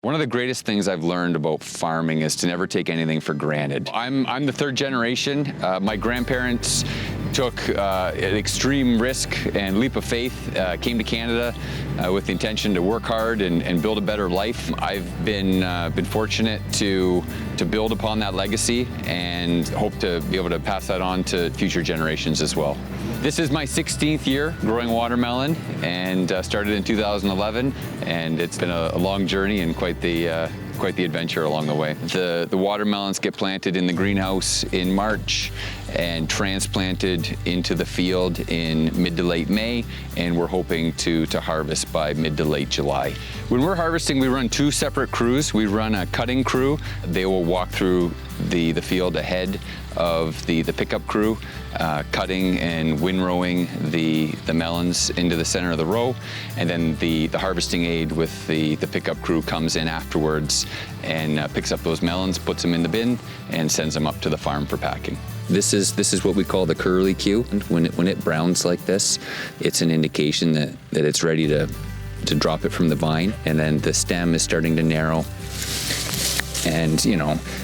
One of the greatest things I've learned about farming is to never take anything for granted. I'm the third generation. My grandparents took an extreme risk and leap of faith, came to Canada with the intention to work hard and build a better life. I've been fortunate to build upon that legacy and hope to be able to pass that on to future generations as well. This is my 16th year growing watermelon, and started in 2011, and it's been a long journey and quite the adventure along the way. The watermelons get planted in the greenhouse in March and transplanted into the field in mid to late May, and we're hoping to harvest by mid to late July. When we're harvesting, we run two separate crews. We run a cutting crew. They will walk through the field ahead of the pickup crew, cutting and windrowing the melons into the center of the row, and then the harvesting aid with the pickup crew comes in afterwards and picks up those melons, puts them in the bin, and sends them up to the farm for packing. This is what we call the curly Q. When it browns like this, it's an indication that it's ready to drop it from the vine, and then the stem is starting to narrow. And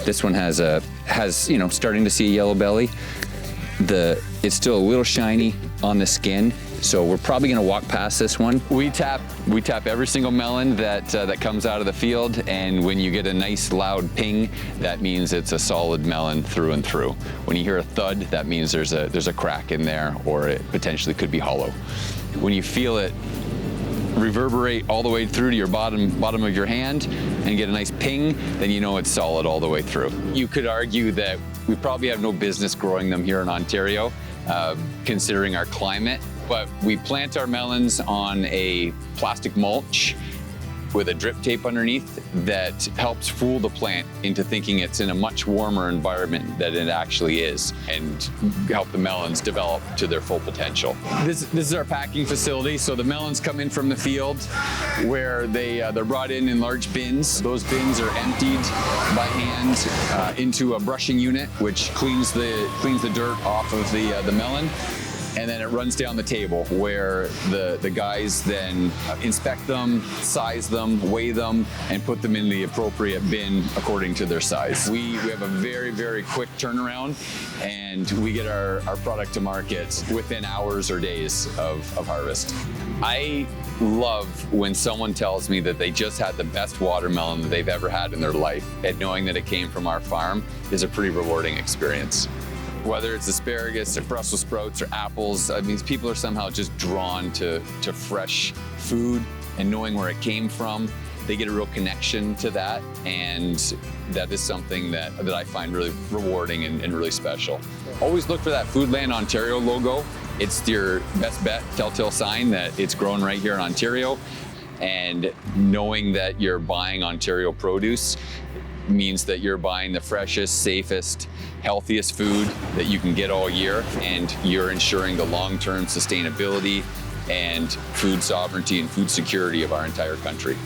this one has starting to see a yellow belly. It's still a little shiny on the skin, so we're probably going to walk past this one. We tap every single melon that comes out of the field, and when you get a nice loud ping, that means it's a solid melon through and through. When you hear a thud, that means there's a crack in there, or it potentially could be hollow. When you feel it reverberate all the way through to your bottom of your hand and get a nice ping, then you know it's solid all the way through. You could argue that we probably have no business growing them here in Ontario, considering our climate, but we plant our melons on a plastic mulch with a drip tape underneath that helps fool the plant into thinking it's in a much warmer environment than it actually is, and help the melons develop to their full potential. This is our packing facility. So the melons come in from the field where they're brought in large bins. Those bins are emptied by hand into a brushing unit, which cleans the dirt off of the melon. And then it runs down the table where the guys then inspect them, size them, weigh them, and put them in the appropriate bin according to their size. We have a very, very quick turnaround, and we get our product to market within hours or days of harvest. I love when someone tells me that they just had the best watermelon that they've ever had in their life, and knowing that it came from our farm is a pretty rewarding experience. Whether it's asparagus or Brussels sprouts or apples, I mean, people are somehow just drawn to fresh food, and knowing where it came from, they get a real connection to that, and that is something that I find really rewarding and really special. Always look for that Foodland Ontario logo. It's your best bet, telltale sign that it's grown right here in Ontario, and knowing that you're buying Ontario produce means that you're buying the freshest, safest, healthiest food that you can get all year, and you're ensuring the long-term sustainability and food sovereignty and food security of our entire country.